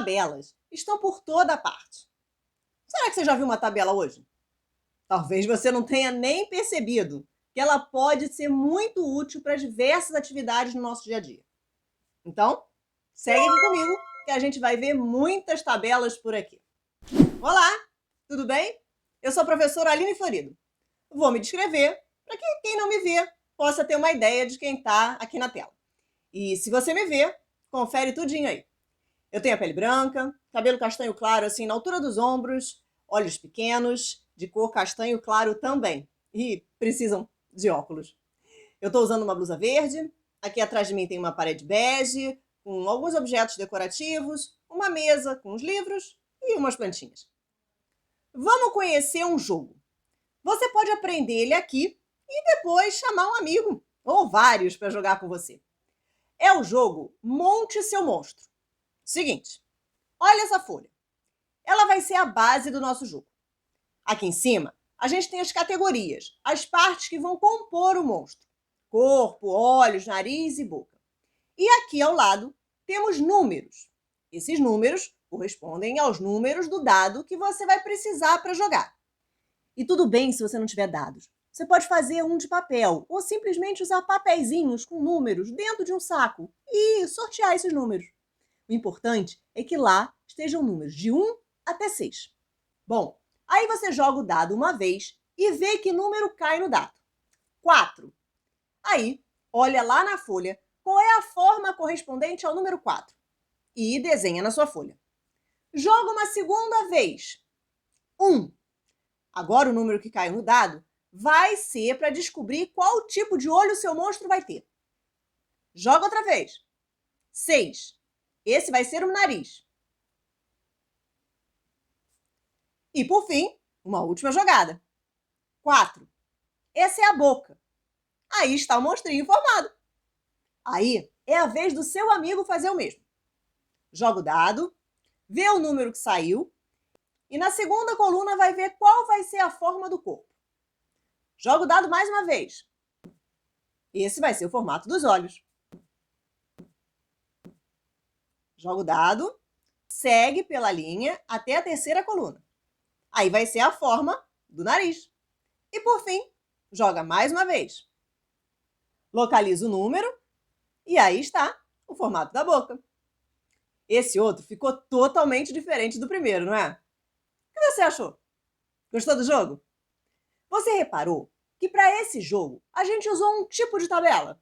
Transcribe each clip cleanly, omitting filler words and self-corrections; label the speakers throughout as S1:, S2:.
S1: Tabelas estão por toda parte. Será que você já viu uma tabela hoje? Talvez você não tenha nem percebido que ela pode ser muito útil para diversas atividades no nosso dia a dia. Então, segue aqui comigo que a gente vai ver muitas tabelas por aqui. Olá, tudo bem? Eu sou a professora Aline Florido. Vou me descrever para que quem não me vê possa ter uma ideia de quem está aqui na tela. E se você me vê, confere tudinho aí. Eu tenho a pele branca, cabelo castanho claro assim na altura dos ombros, olhos pequenos, de cor castanho claro também. E precisam de óculos. Eu estou usando uma blusa verde, aqui atrás de mim tem uma parede bege, com alguns objetos decorativos, uma mesa com os livros e umas plantinhas. Vamos conhecer um jogo. Você pode aprender ele aqui e depois chamar um amigo, ou vários, para jogar com você. É o jogo Monte Seu Monstro. Seguinte, olha essa folha. Ela vai ser a base do nosso jogo. Aqui em cima, a gente tem as categorias, as partes que vão compor o monstro. Corpo, olhos, nariz e boca. E aqui ao lado, temos números. Esses números correspondem aos números do dado que você vai precisar para jogar. E tudo bem se você não tiver dados. Você pode fazer um de papel ou simplesmente usar papeizinhos com números dentro de um saco e sortear esses números. O importante é que lá estejam números de 1 até 6. Bom, aí você joga o dado uma vez e vê que número cai no dado. 4. Aí, olha lá na folha qual é a forma correspondente ao número 4 e desenha na sua folha. Joga uma segunda vez. 1. Agora o número que caiu no dado vai ser para descobrir qual tipo de olho o seu monstro vai ter. Joga outra vez. 6. Esse vai ser o nariz. E por fim, uma última jogada. 4. Essa é a boca. Aí está o monstrinho formado. Aí é a vez do seu amigo fazer o mesmo. Joga o dado, vê o número que saiu e na segunda coluna vai ver qual vai ser a forma do corpo. Joga o dado mais uma vez. Esse vai ser o formato dos olhos. Joga o dado, segue pela linha até a terceira coluna. Aí vai ser a forma do nariz. E por fim, joga mais uma vez. Localiza o número e aí está o formato da boca. Esse outro ficou totalmente diferente do primeiro, não é? O que você achou? Gostou do jogo? Você reparou que para esse jogo a gente usou um tipo de tabela?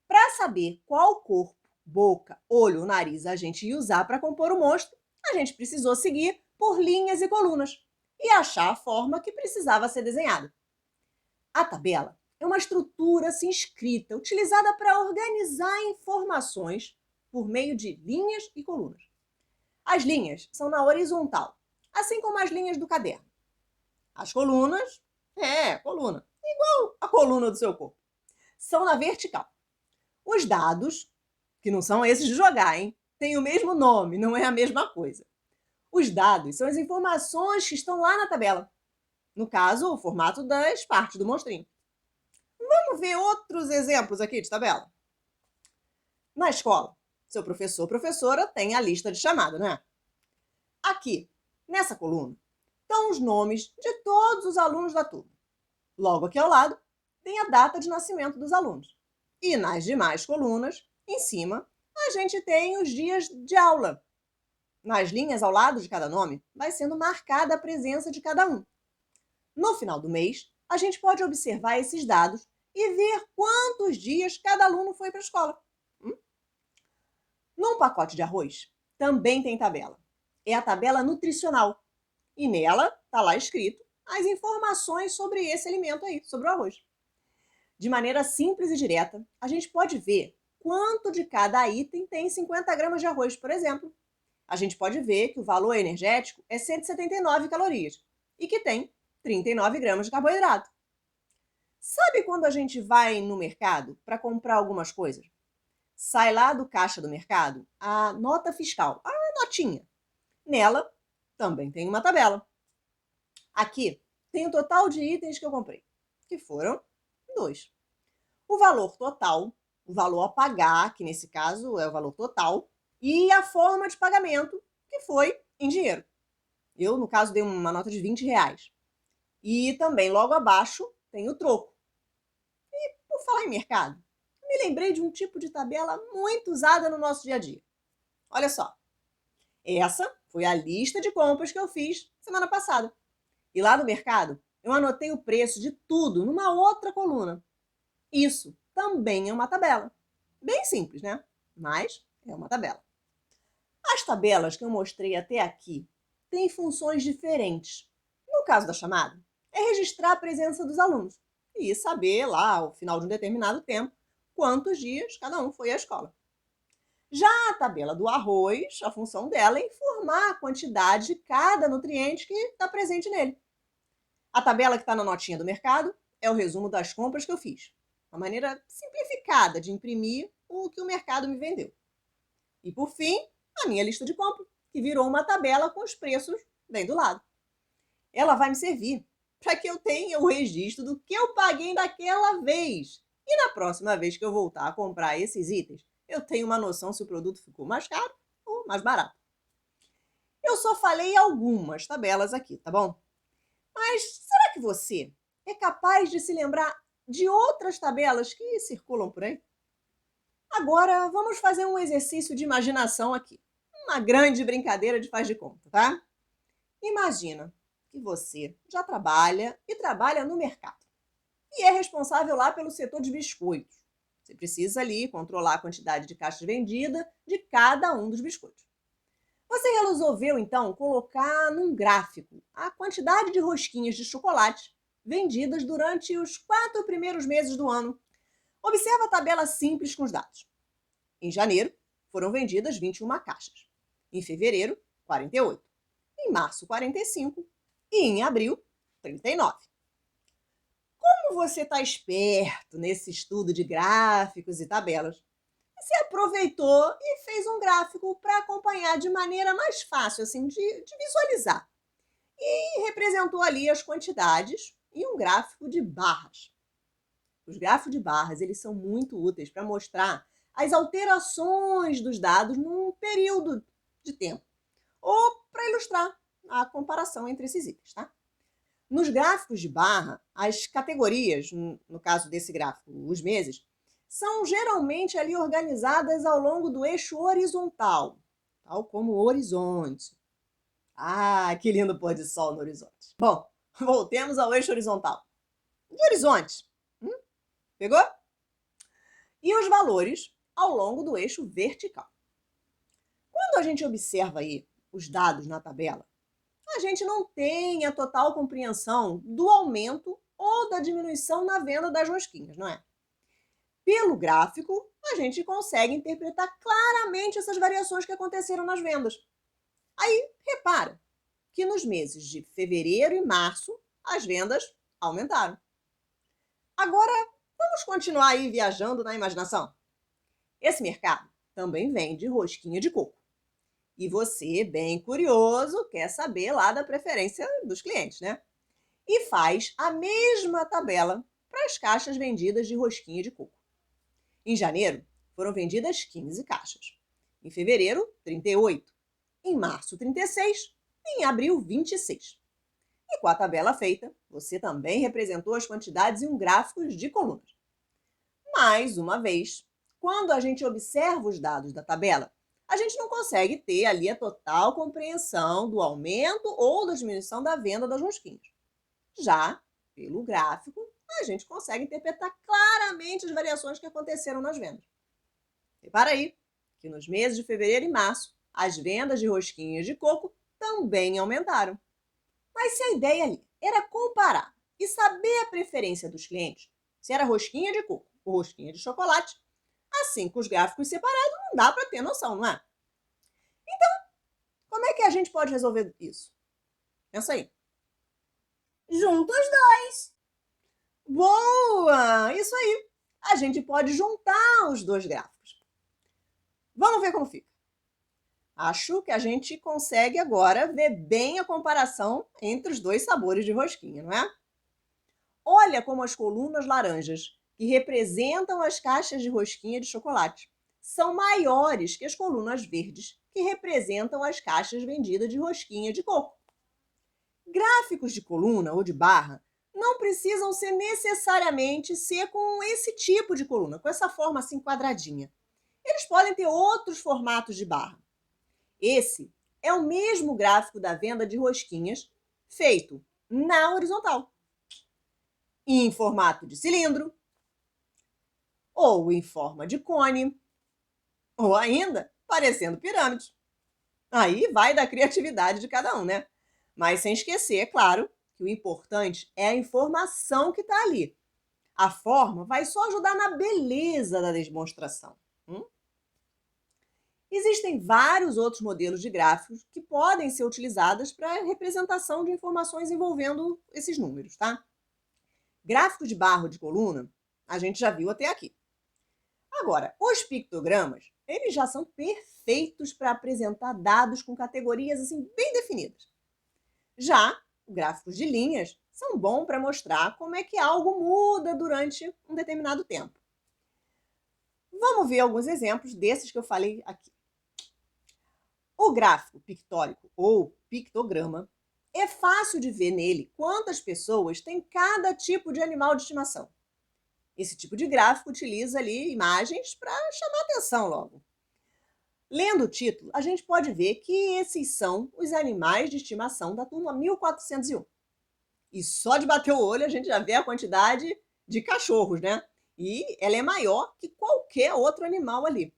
S1: Para saber qual corpo, boca, olho ou nariz a gente ia usar para compor o monstro, a gente precisou seguir por linhas e colunas e achar a forma que precisava ser desenhada. A tabela é uma estrutura assim escrita, utilizada para organizar informações por meio de linhas e colunas. As linhas são na horizontal, assim como as linhas do caderno. As colunas, coluna, igual a coluna do seu corpo, são na vertical. Os dados, que não são esses de jogar, hein? Têm o mesmo nome, não é a mesma coisa. Os dados são as informações que estão lá na tabela. No caso, o formato das partes do monstrinho. Vamos ver outros exemplos aqui de tabela? Na escola, seu professor ou professora tem a lista de chamada, não é? Aqui, nessa coluna, estão os nomes de todos os alunos da turma. Logo aqui ao lado, tem a data de nascimento dos alunos. E nas demais colunas, em cima, a gente tem os dias de aula. Nas linhas ao lado de cada nome, vai sendo marcada a presença de cada um. No final do mês, a gente pode observar esses dados e ver quantos dias cada aluno foi para a escola. Num pacote de arroz, também tem tabela. É a tabela nutricional. E nela está lá escrito as informações sobre esse alimento aí, sobre o arroz. De maneira simples e direta, a gente pode ver quanto de cada item tem 50 gramas de arroz, por exemplo. A gente pode ver que o valor energético é 179 calorias e que tem 39 gramas de carboidrato. Sabe quando a gente vai no mercado para comprar algumas coisas? Sai lá do caixa do mercado a nota fiscal, a notinha. Nela também tem uma tabela. Aqui tem o total de itens que eu comprei, que foram 2. O valor total, o valor a pagar, que nesse caso é o valor total, e a forma de pagamento, que foi em dinheiro. Eu, no caso, dei uma nota de R$ 20. E também, logo abaixo, tem o troco. E, por falar em mercado, me lembrei de um tipo de tabela muito usada no nosso dia a dia. Olha só, essa foi a lista de compras que eu fiz semana passada. E lá no mercado, eu anotei o preço de tudo numa outra coluna. Isso também é uma tabela. Bem simples, né? Mas é uma tabela. As tabelas que eu mostrei até aqui têm funções diferentes. No caso da chamada, é registrar a presença dos alunos e saber lá, ao final de um determinado tempo, quantos dias cada um foi à escola. Já a tabela do arroz, a função dela é informar a quantidade de cada nutriente que está presente nele. A tabela que está na notinha do mercado é o resumo das compras que eu fiz. Uma maneira simplificada de imprimir o que o mercado me vendeu. E por fim, a minha lista de compra, que virou uma tabela com os preços bem do lado. Ela vai me servir para que eu tenha o registro do que eu paguei daquela vez. E na próxima vez que eu voltar a comprar esses itens, eu tenho uma noção se o produto ficou mais caro ou mais barato. Eu só falei algumas tabelas aqui, tá bom? Mas será que você é capaz de se lembrar de outras tabelas que circulam por aí? Agora, vamos fazer um exercício de imaginação aqui. Uma grande brincadeira de faz de conta, tá? Imagina que você já trabalha e trabalha no mercado. E é responsável lá pelo setor de biscoitos. Você precisa ali controlar a quantidade de caixas vendidas de cada um dos biscoitos. Você resolveu, então, colocar num gráfico a quantidade de rosquinhas de chocolate vendidas durante os 4 primeiros meses do ano. Observa a tabela simples com os dados. Em janeiro, foram vendidas 21 caixas. Em fevereiro, 48. Em março, 45. E em abril, 39. Como você está esperto nesse estudo de gráficos e tabelas, você aproveitou e fez um gráfico para acompanhar de maneira mais fácil, assim, de visualizar. E representou ali as quantidades em um gráfico de barras. Os gráficos de barras, eles são muito úteis para mostrar as alterações dos dados num período de tempo, ou para ilustrar a comparação entre esses itens, tá? Nos gráficos de barra, as categorias, no caso desse gráfico, os meses, são geralmente ali organizadas ao longo do eixo horizontal, tal como o horizonte. Ah, que lindo pôr de sol no horizonte. Bom, voltemos ao eixo horizontal. De horizonte. Pegou? E os valores ao longo do eixo vertical. Quando a gente observa aí os dados na tabela, a gente não tem a total compreensão do aumento ou da diminuição na venda das rosquinhas, não é? Pelo gráfico, a gente consegue interpretar claramente essas variações que aconteceram nas vendas. Aí, repara que nos meses de fevereiro e março, as vendas aumentaram. Agora, vamos continuar aí viajando na imaginação? Esse mercado também vende rosquinha de coco. E você, bem curioso, quer saber lá da preferência dos clientes, né? E faz a mesma tabela para as caixas vendidas de rosquinha de coco. Em janeiro, foram vendidas 15 caixas. Em fevereiro, 38. Em março, 36. E em abril, 26. E com a tabela feita, você também representou as quantidades em um gráfico de colunas. Mais uma vez, quando a gente observa os dados da tabela, a gente não consegue ter ali a total compreensão do aumento ou da diminuição da venda das rosquinhas. Já, pelo gráfico, a gente consegue interpretar claramente as variações que aconteceram nas vendas. Repara aí que nos meses de fevereiro e março, as vendas de rosquinhas de coco também aumentaram. Mas se a ideia ali era comparar e saber a preferência dos clientes, se era rosquinha de coco ou rosquinha de chocolate, assim com os gráficos separados não dá para ter noção, não é? Então, como é que a gente pode resolver isso? Pensa aí.
S2: Junta os dois.
S1: Boa! Isso aí! A gente pode juntar os dois gráficos. Vamos ver como fica. Acho que a gente consegue agora ver bem a comparação entre os dois sabores de rosquinha, não é? Olha como as colunas laranjas, que representam as caixas de rosquinha de chocolate, são maiores que as colunas verdes, que representam as caixas vendidas de rosquinha de coco. Gráficos de coluna ou de barra não precisam ser necessariamente com esse tipo de coluna, com essa forma assim quadradinha. Eles podem ter outros formatos de barra. Esse é o mesmo gráfico da venda de rosquinhas feito na horizontal, em formato de cilindro, ou em forma de cone, ou ainda parecendo pirâmide. Aí vai da criatividade de cada um, né? Mas sem esquecer, é claro, que o importante é a informação que está ali. A forma vai só ajudar na beleza da demonstração. Existem vários outros modelos de gráficos que podem ser utilizados para representação de informações envolvendo esses números, tá? Gráficos de barra ou de coluna, a gente já viu até aqui. Agora, os pictogramas, eles já são perfeitos para apresentar dados com categorias assim bem definidas. Já gráficos de linhas são bons para mostrar como é que algo muda durante um determinado tempo. Vamos ver alguns exemplos desses que eu falei aqui. O gráfico pictórico ou pictograma é fácil de ver nele quantas pessoas têm cada tipo de animal de estimação. Esse tipo de gráfico utiliza ali imagens para chamar atenção logo. Lendo o título, a gente pode ver que esses são os animais de estimação da turma 1401. E só de bater o olho a gente já vê a quantidade de cachorros, né? E ela é maior que qualquer outro animal ali.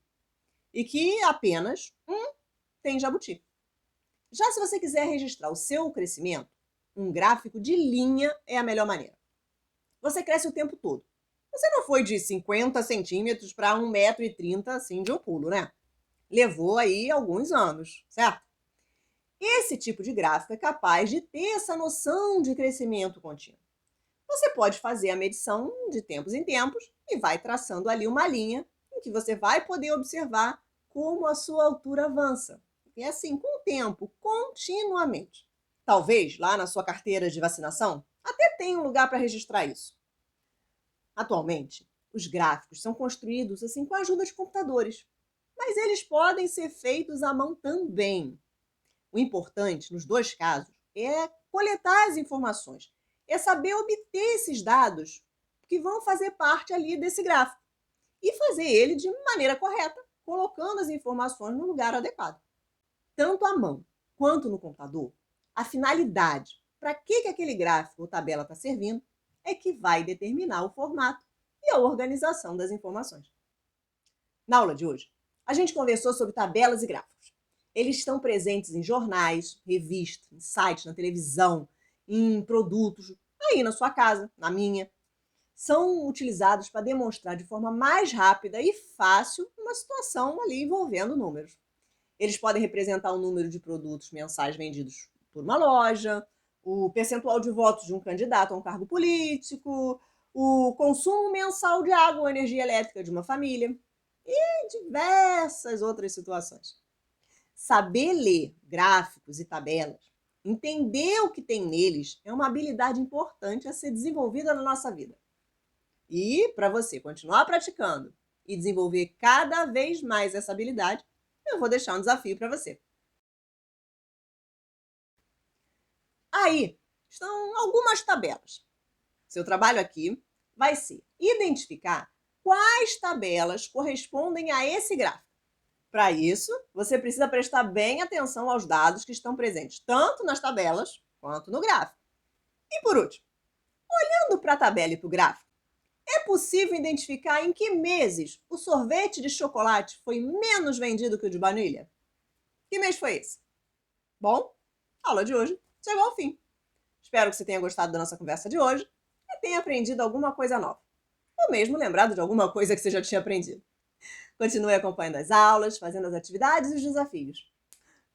S1: E que apenas tem jabuti. Já se você quiser registrar o seu crescimento, um gráfico de linha é a melhor maneira. Você cresce o tempo todo. Você não foi de 50 centímetros para 1,30 m assim de um pulo, né? Levou aí alguns anos, certo? Esse tipo de gráfico é capaz de ter essa noção de crescimento contínuo. Você pode fazer a medição de tempos em tempos e vai traçando ali uma linha em que você vai poder observar como a sua altura avança. E assim, com o tempo, continuamente. Talvez lá na sua carteira de vacinação até tenha um lugar para registrar isso. Atualmente, os gráficos são construídos assim com a ajuda de computadores, mas eles podem ser feitos à mão também. O importante, nos dois casos, é coletar as informações, é saber obter esses dados que vão fazer parte ali desse gráfico e fazer ele de maneira correta, colocando as informações no lugar adequado. Tanto à mão quanto no computador, a finalidade, para que aquele gráfico ou tabela está servindo, é que vai determinar o formato e a organização das informações. Na aula de hoje, a gente conversou sobre tabelas e gráficos. Eles estão presentes em jornais, revistas, em sites, na televisão, em produtos, aí na sua casa, na minha. São utilizados para demonstrar de forma mais rápida e fácil uma situação ali envolvendo números. Eles podem representar o número de produtos mensais vendidos por uma loja, o percentual de votos de um candidato a um cargo político, o consumo mensal de água ou energia elétrica de uma família e diversas outras situações. Saber ler gráficos e tabelas, entender o que tem neles, é uma habilidade importante a ser desenvolvida na nossa vida. E para você continuar praticando e desenvolver cada vez mais essa habilidade, eu vou deixar um desafio para você. Aí estão algumas tabelas. Seu trabalho aqui vai ser identificar quais tabelas correspondem a esse gráfico. Para isso, você precisa prestar bem atenção aos dados que estão presentes tanto nas tabelas quanto no gráfico. E por último, olhando para a tabela e para o gráfico, é possível identificar em que meses o sorvete de chocolate foi menos vendido que o de baunilha? Que mês foi esse? Bom, a aula de hoje chegou ao fim. Espero que você tenha gostado da nossa conversa de hoje e tenha aprendido alguma coisa nova. Ou mesmo lembrado de alguma coisa que você já tinha aprendido. Continue acompanhando as aulas, fazendo as atividades e os desafios.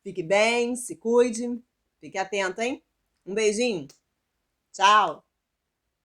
S1: Fique bem, se cuide, fique atento, hein? Um beijinho. Tchau!